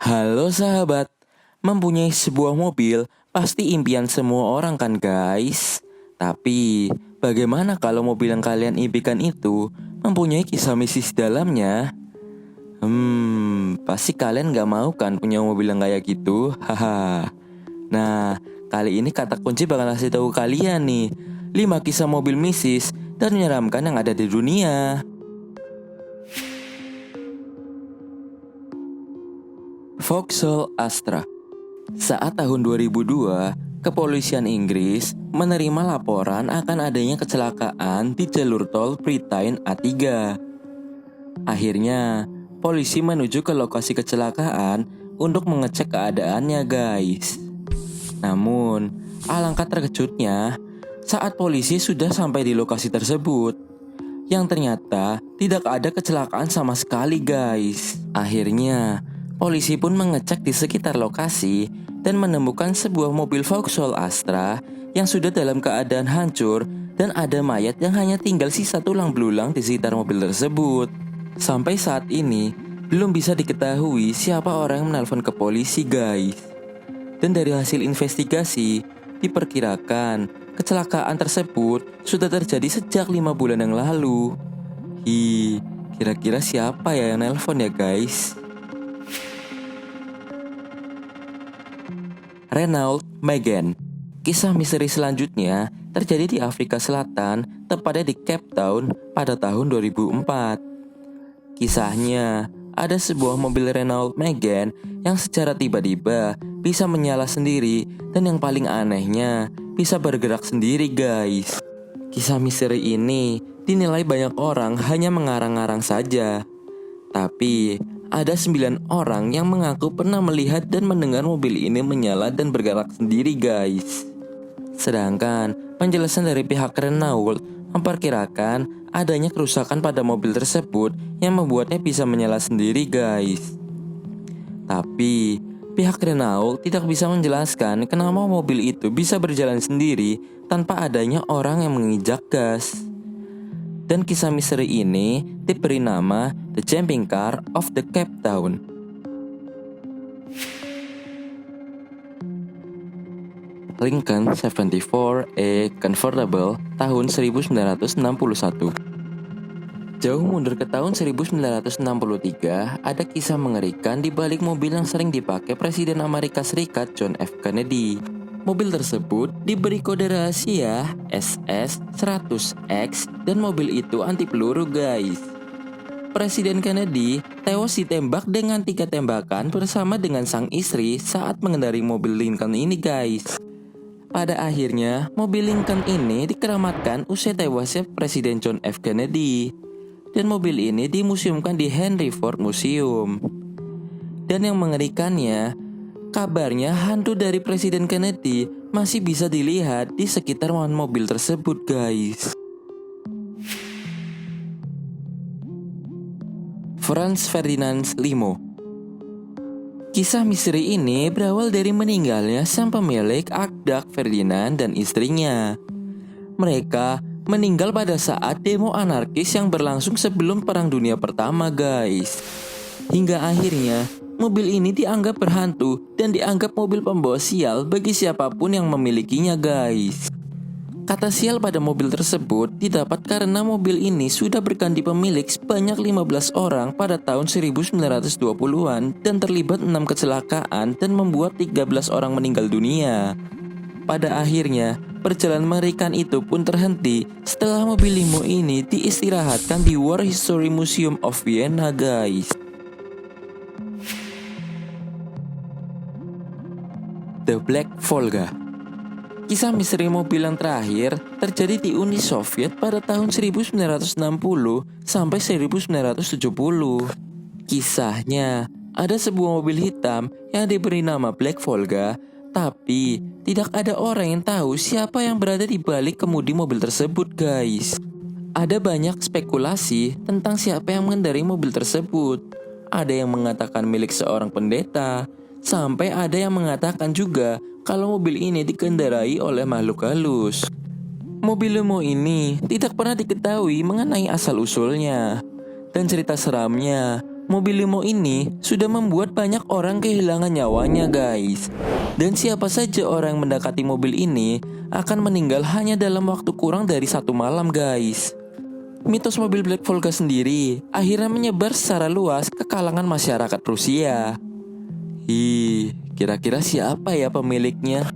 Halo sahabat, mempunyai sebuah mobil pasti impian semua orang kan guys. Tapi bagaimana kalau mobil yang kalian impikan itu mempunyai kisah mistis dalamnya? Pasti kalian gak mau kan punya mobil yang kayak gitu? Haha. Nah, kali ini kata kunci bakal kasih tahu kalian nih 5 kisah mobil mistis dan menyeramkan yang ada di dunia. Vauxhall Astra. Saat tahun 2002, kepolisian Inggris menerima laporan akan adanya kecelakaan di jalur tol Britain A3. Akhirnya, polisi menuju ke lokasi kecelakaan untuk mengecek keadaannya guys. Namun, alangkah terkejutnya saat polisi sudah sampai di lokasi tersebut, yang ternyata tidak ada kecelakaan sama sekali guys. Akhirnya, polisi pun mengecek di sekitar lokasi dan menemukan sebuah mobil Vauxhall Astra yang sudah dalam keadaan hancur dan ada mayat yang hanya tinggal sisa tulang belulang di sekitar mobil tersebut. Sampai saat ini, belum bisa diketahui siapa orang yang menelpon ke polisi guys. Dan dari hasil investigasi, diperkirakan kecelakaan tersebut sudah terjadi sejak 5 bulan yang lalu. Kira-kira siapa ya yang nelpon ya guys? Renault Megane. Kisah misteri selanjutnya terjadi di Afrika Selatan, tepatnya di Cape Town pada tahun 2004. Kisahnya, ada sebuah mobil Renault Megane yang secara tiba-tiba bisa menyala sendiri dan yang paling anehnya bisa bergerak sendiri guys. Kisah misteri ini dinilai banyak orang hanya mengarang-arang saja. Tapi ada 9 orang yang mengaku pernah melihat dan mendengar mobil ini menyala dan bergerak sendiri guys. Sedangkan penjelasan dari pihak Renault memperkirakan adanya kerusakan pada mobil tersebut yang membuatnya bisa menyala sendiri guys. Tapi pihak Renault tidak bisa menjelaskan kenapa mobil itu bisa berjalan sendiri tanpa adanya orang yang menginjak gas. Dan kisah misteri ini diberi nama The Jumping Car of the Cape Town. Lincoln 74A Convertible tahun 1961. Jauh mundur ke tahun 1963, ada kisah mengerikan di balik mobil yang sering dipakai Presiden Amerika Serikat John F. Kennedy. Mobil tersebut diberi kode rahasia SS-100X dan mobil itu anti peluru guys. Presiden Kennedy tewas ditembak dengan 3 tembakan bersama dengan sang istri saat mengendarai mobil Lincoln ini guys. Pada akhirnya, mobil Lincoln ini dikeramatkan usai tewasnya Presiden John F. Kennedy. Dan mobil ini dimuseumkan di Henry Ford Museum. Dan yang mengerikannya, kabarnya hantu dari Presiden Kennedy masih bisa dilihat di sekitar mobil tersebut guys. Franz Ferdinand Limo. Kisah misteri ini berawal dari meninggalnya sang pemilik Akdak Ferdinand dan istrinya. Mereka meninggal pada saat demo anarkis yang berlangsung sebelum Perang Dunia Pertama guys. Hingga akhirnya mobil ini dianggap berhantu dan dianggap mobil pembawa sial bagi siapapun yang memilikinya guys. Kata sial pada mobil tersebut didapat karena mobil ini sudah berganti pemilik sebanyak 15 orang pada tahun 1920-an dan terlibat 6 kecelakaan dan membuat 13 orang meninggal dunia. Pada akhirnya, perjalanan mengerikan itu pun terhenti setelah mobil limo ini diistirahatkan di War History Museum of Vienna guys. The Black Volga. Kisah misteri mobil yang terakhir terjadi di Uni Soviet pada tahun 1960 sampai 1970. Kisahnya, ada sebuah mobil hitam yang diberi nama Black Volga, tapi tidak ada orang yang tahu siapa yang berada di balik kemudi mobil tersebut guys. Ada banyak spekulasi tentang siapa yang mengendarai mobil tersebut. Ada yang mengatakan milik seorang pendeta, sampai ada yang mengatakan juga kalau mobil ini dikendarai oleh makhluk halus. Mobil limo ini tidak pernah diketahui mengenai asal-usulnya. Dan cerita seramnya, Mobil limo ini sudah membuat banyak orang kehilangan nyawanya guys. Dan siapa saja orang yang mendekati mobil ini akan meninggal hanya dalam waktu kurang dari 1 malam guys. Mitos mobil Black Volga sendiri akhirnya menyebar secara luas ke kalangan masyarakat Rusia. Kira-kira siapa ya pemiliknya?